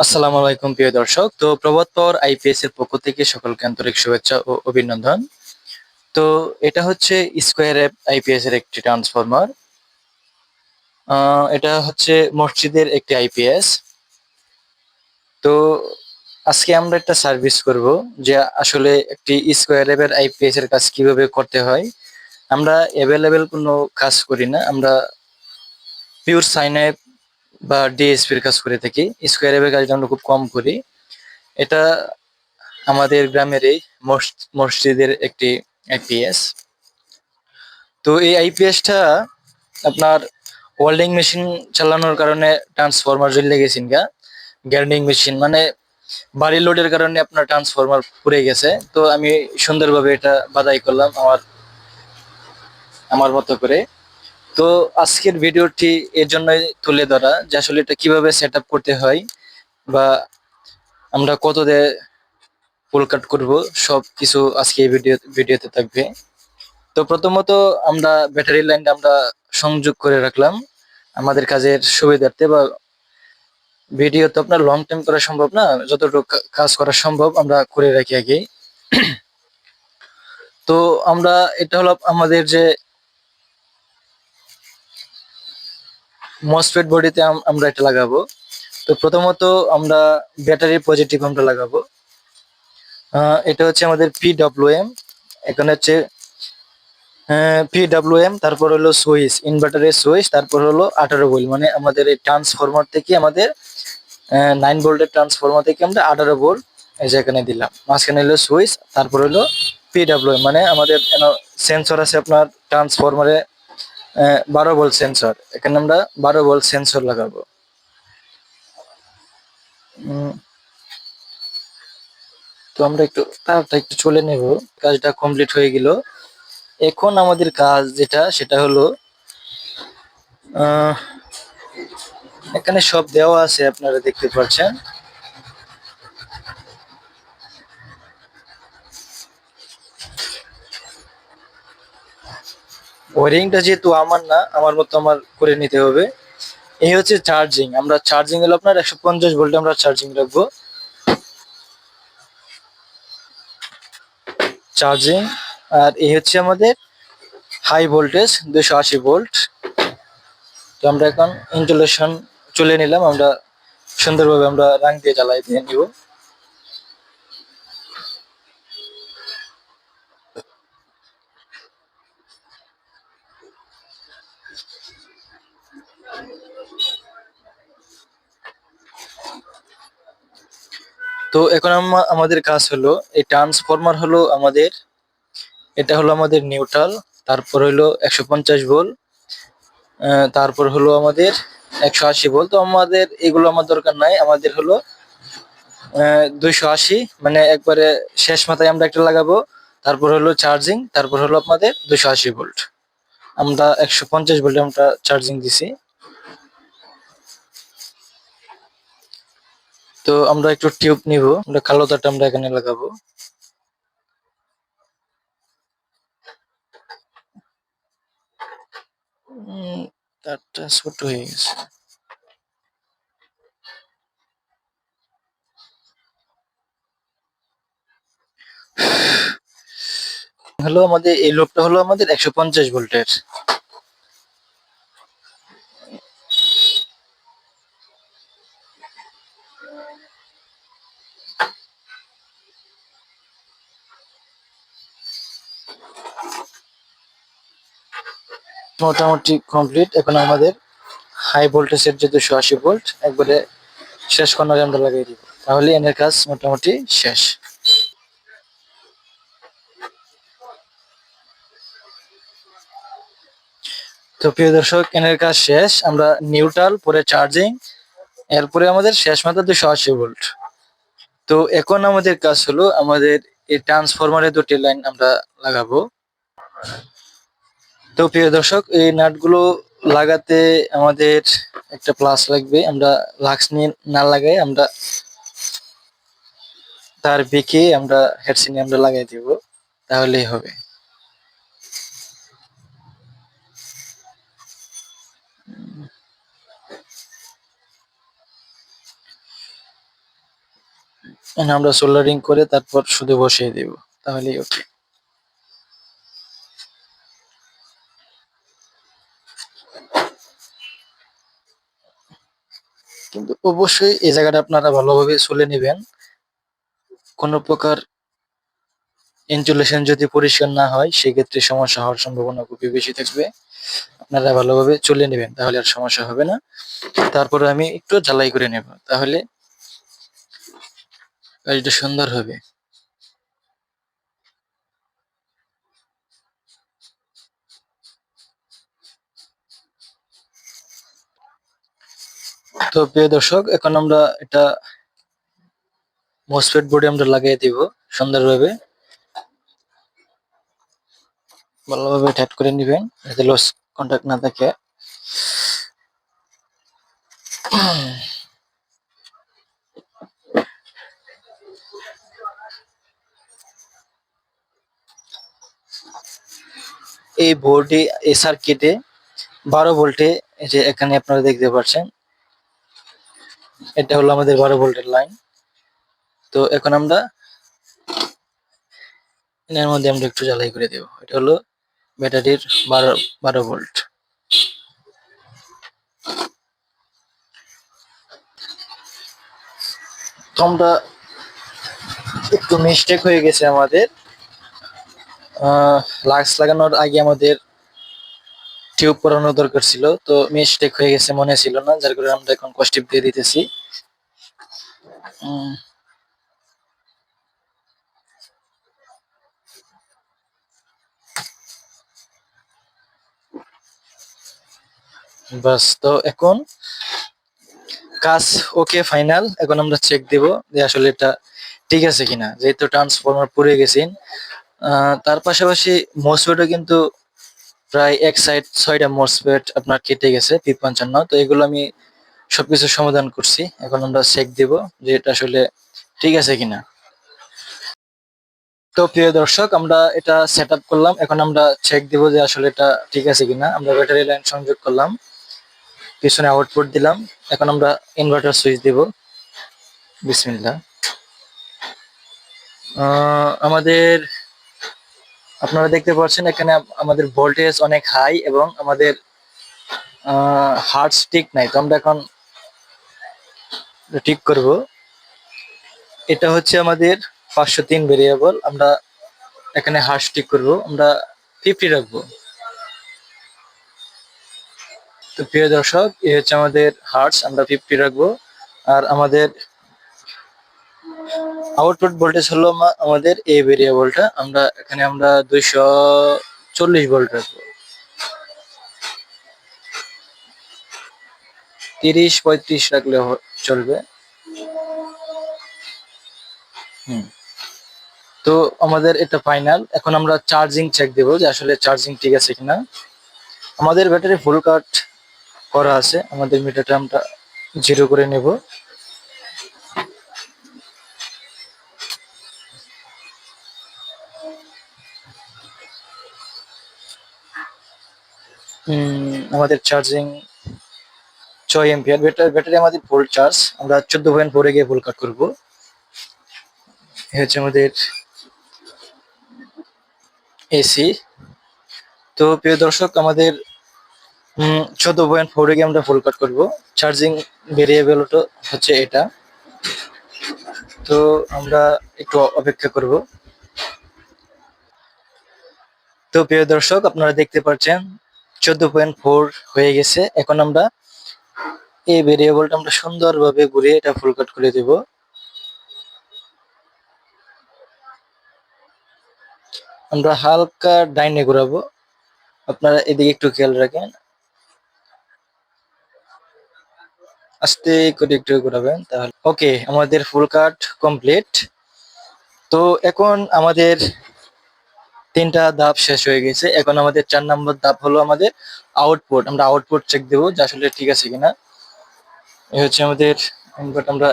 আসসালামু আলাইকুম প্রিয় দর্শক। তো প্রভাত পাওয়ার আইপিএস এর পক্ষ থেকে সকলকে আন্তরিক শুভেচ্ছা ও অভিনন্দন। তো এটা হচ্ছে স্কয়ার অ্যাপ আইপিএস এর একটি ট্রান্সফরমার। এটা হচ্ছে মসজিদের একটি আইপিএস। তো আজকে আমরা একটা সার্ভিস করব যে আসলে একটি স্কয়ার অ্যাপ এর আইপিএস এর কাজ কিভাবে করতে হয়। আমরা অ্যাভেলেবেল কোনো কাজ করি না, আমরা পিওর সাইন অ্যাপ বা ডিএসপির কাজ করে থাকি। স্কয়ার অ্যাপের কাজটা আমরা খুব কম করি। এটা আমাদের গ্রামের এই মসজিদের একটি আইপিএস। তো এই আইপিএসটা আপনার ওয়েল্ডিং মেশিন চালানোর কারণে ট্রান্সফরমার জ্বলে গেছেন গা। গ্যান্ডিং মেশিন মানে বাড়ি লোডের কারণে আপনার ট্রান্সফরমার পুড়ে গেছে। তো আমি সুন্দরভাবে এটা বাদাই করলাম আমার আমার মতো করে। তো আজকের ভিডিওটি এর জন্যই তুলে ধরা যে আসলে এটা কিভাবে সেট আপ করতে হয় বা আমরা কত দিয়ে ফুল কাট করবো, সবকিছু আজকে এই ভিডিওতে থাকবে। তো প্রথমত আমরা ব্যাটারি লাইনটা আমরা সংযোগ করে রাখলাম আমাদের কাজের সুবিধার্থে, বা ভিডিও তো আপনার লং টাইম করা সম্ভব না, যতটুকু কাজ করা সম্ভব আমরা করে রাখি আগে। তো আমরা এটা হলো আমাদের যে মসফেট বডিতে আমরা এটা লাগাবো। তো প্রথমত আমরা ব্যাটারি পজিটিভ আমরা লাগাবো। এটা হচ্ছে আমাদের পিডব্লিউএম। এখানে হচ্ছে পিডব্লিউএম, তারপর হলো সুইচ, ইনভার্টারের সুইচ, তারপর হলো 18 ভোল্ট, মানে আমাদের এই ট্রান্সফরমার থেকে আমাদের 9 ভোল্টের ট্রান্সফরমার থেকে আমরা 18 ভোল্ট এই যে এখানে দিলাম। মাঝখানে হলো সুইচ, তারপর হলো পিডব্লিউএম, মানে আমাদের সেন্সর আছে আপনার ট্রান্সফরমারে 12 ভোল্ট সেন্সর। এখানে আমরা 12 ভোল্ট সেন্সর লাগাবো। উম, তো আমরা একটু তারটা একটু চলে নেব। কাজটা কমপ্লিট হয়ে গেল। এখন আমাদের কাজ যেটা সেটা হলো আহ, এখানে সব দেওয়া আছে, আপনারা দেখতে পাচ্ছেন। ওয়ারিংটা যেহেতু আমার না, আমার মতো আমার করে নিতে হবে। এই হচ্ছে চার্জিং, আমরা চার্জিং হলো আপনার 150 ভোল্ট আমরা চার্জিং রাখবো। চার্জিং। আর এই হচ্ছে আমাদের হাই ভোল্টেজ 280 ভোল্ট। তো আমরা এখন ইনস্টলেশন চলে নিলাম, আমরা সুন্দরভাবে আমরা রাং দিয়ে জ্বালাই দিয়ে নিব। তো এখন আমাদের কাজ হলো এই ট্রান্সফরমার হলো আমাদের, এটা হলো আমাদের নিউট্রাল, তারপর হলো 150 ভোল্ট, তারপর হলো আমাদের 180 ভোল্ট। তো আমাদের এগুলো আমার দরকার নাই, আমাদের হলো 280, মানে একবারে শেষ মাথায় আমরা একটা লাগাবো। তারপর হলো চার্জিং, তারপর হলো আপনাদের 280 ভোল্ট। আমরা 150 ভোল্টে আমরা চার্জিং দিছি। তো আমরা একটু টিউব নিব, আমরা কালো তারটা আমরা এখানে লাগাবো। উম, তারটা ছোট হয়ে গেছে। হলো আমাদের এই লোডটা হলো আমাদের 150 ভোল্টের। মোটামুটি কমপ্লিট। এখন আমাদের হাই ভোল্টেজের যে 280 ভোল্ট একবারে শেষ কর্নারে আমরা লাগিয়ে দিব, তাহলে এনের কাজ মোটামুটি শেষ। তো প্রিয় দর্শক, এনের কাজ শেষ। আমরা নিউট্রাল, পরে চার্জিং, এরপরে আমাদের শেষ মাত্রা 280 ভোল্ট। তো এখন আমাদের কাজ হলো আমাদের এই ট্রান্সফরমারের দুটি লাইন আমরা লাগাবো। তো প্রিয় দর্শক, এই নাটগুলো লাগাতে আমাদের একটা প্লাস লাগবে। আমরা লাক্স নিয়ে না লাগাই আমরা তার বেঁকে আমরা হেডসিনে আমরা লাগাই দিব, তাহলেই হবে। এখানে আমরা সোল্ডারিং করে তারপর শুধু বসিয়ে দেব, তাহলেই ওকে। কিন্তু অবশ্যই এই জায়গাটা আপনারা ভালোভাবে চলে নেবেন। কোনো প্রকার ইনসুলেশন যদি পরিষ্কার না হয় সেক্ষেত্রে সমস্যা হওয়ার সম্ভাবনা খুবই বেশি থাকবে। আপনারা ভালোভাবে চলে নেবেন, তাহলে আর সমস্যা হবে না। তারপরে আমি একটু ঝালাই করে নেব, তাহলে কাজটা সুন্দর হবে। তো প্রিয় দর্শক, এখন আমরা এটা মসফেট বোর্ডে আমরা লাগিয়ে দিব সুন্দরভাবে। ভালোভাবে টাইট করে নেবেন যাতে লস কন্টাক্ট না থাকে। এই বোর্ডে, এই সার্কিটে 12 ভোল্টে, এই যে এখানে আপনারা দেখতে পাচ্ছেন, এটা হলো আমাদের 12 ভোল্টের লাইন। তো এখন আমরা এর মধ্যে আমরা একটু জ্বালাই করে দেব। এটা হলো ব্যাটারির 12 ভোল্ট। তো আমরা একটু মিস্টেক হয়ে গেছে আমাদের। লাক্স লাগানোর আগে আমাদের টিউব পরানো দরকার ছিল, তো মিস্টেক হয়ে গেছে, মনে ছিল না, যার কারণে আমরা এখন কস্টিপ দিয়ে দিতেছি। বাস, তো এখন কাজ ওকে, ফাইনাল। এখন আমরা চেক দেব যে আসলে এটা ঠিক আছে কিনা, যেহেতু ট্রান্সফরমার পুড়ে গেছেন। তার পাশাপাশি মসফেটও কিন্তু প্রায় এক সাইড 6টা মসফেট আপনার কেটে গেছে P55। তো এগুলো আমি সবকিছু সমাধান করছি। এখন আমরা চেক দেব যে এটা আসলে ঠিক আছে কিনা। তো প্রিয় দর্শক, আমরা এটা সেট আপ করলাম। এখন আমরা চেক দিব যে আসলে এটা ঠিক আছে কিনা। আমরা ব্যাটারি লাইন সংযোগ করলাম, পিছনে আউটপুট দিলাম। এখন আমরা ইনভার্টার সুইচ দিব। বিসমিল্লাহ। আমাদের, আপনারা দেখতে পাচ্ছেন এখানে আমাদের ভোল্টেজ অনেক হাই এবং আমাদের হার্টস ঠিক নাই। তো আমরা এখন ঠিক করব। এটা হচ্ছে আমাদের 503 ভেরিয়েবল। আমরা এখানে হার্টস ঠিক করব, আমরা 50 রাখবো। তো প্রিয় দর্শক, এই হচ্ছে আমাদের হার্টস, আমরা 50 রাখবো। আর আমাদের আউটপুট ভোল্টেজ হলো আমাদের এই ভেরিয়েবলটা, আমরা এখানে আমরা 240 ভোল্ট রাখবো। 30-35 রাখলে চলবে। হুম। তো আমাদের এটা ফাইনাল। এখন আমরা চার্জিং চেক দেবো যে আসলে চার্জিং ঠিক আছে কিনা। আমাদের ব্যাটারি ফুল কাট করা আছে, আমাদের মিটারটা আমরা 0 করে নেব। আমাদের চার্জিং 6 এম্পিয়ার। ব্যাটারি আমাদের ফুল চার্জ। আমরা 14.4 গিয়ে ফুল কাট করবো। এই হচ্ছে আমাদের এসি। তো প্রিয় দর্শক, আমাদের 14.4 গিয়ে আমরা ফুল কাট করবো। চার্জিং ভেরিয়েবল হচ্ছে এটা। তো আমরা একটু অপেক্ষা করব। তো প্রিয় দর্শক, আপনারা দেখতে পাচ্ছেন 14.4 হয়ে গেছে। এখন আমরা এই ভেরিয়েবলটা আমরা সুন্দরভাবে ঘুরিয়ে এটা ফুল কাট করে দেব। আমরা হালকা ডাইনে ঘোরাবো, আপনারা এদিকে একটু খেয়াল রাখেন। আস্তে করে একটু ঘোরাবেন, তাহলে ওকে। আমাদের ফুল কাট কমপ্লিট। তো এখন আমাদের 3টা ধাপ শেষ হয়ে গেছে। এখন আমাদের 4 নম্বর ধাপ হলো আমাদের আউটপুট। আমরা আউটপুট চেক দেবো যে আসলে ঠিক আছে কিনা। এই হচ্ছে আমাদের ইনপুট, আমরা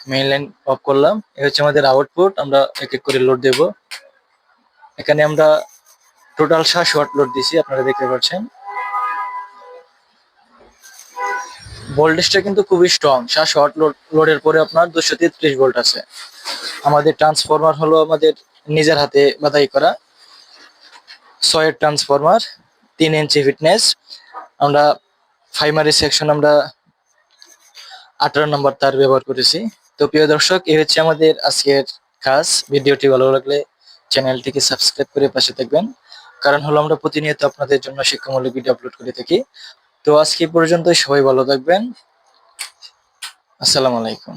মেইন লাইন অফ করলাম। এই হচ্ছে আমাদের আউটপুট, আমরা এক এক করে লোড দেব। এখানে আমরা টোটাল 7 ওয়াট লোড দিছি, আপনারা দেখতে পাচ্ছেন। ভোল্টেজটা কিন্তু খুবই স্ট্রং, 700 ওয়াট লোডের পরে আপনার 233 ভোল্ট আছে। আমাদের ট্রান্সফরমার হলো আমাদের নিজের হাতে বাধাই করা 6 এর ট্রান্সফরমার, 3 ইঞ্চি ফিটনেস। আমরা প্রাইমারি সেকশন আমরা 18 নম্বর তার ব্যবহার করেছি। তো প্রিয় দর্শক, এই হচ্ছে আমাদের আজকের কাজ। ভিডিওটি ভালো লাগলে চ্যানেলটিকে সাবস্ক্রাইব করে পাশে থাকবেন, কারণ হলো আমরা প্রতিনিয়ত আপনাদের জন্য শিক্ষামূলক ভিডিও আপলোড করে থাকি। তো আজকে পর্যন্ত, সবাই ভালো থাকবেন। আসসালামু আলাইকুম।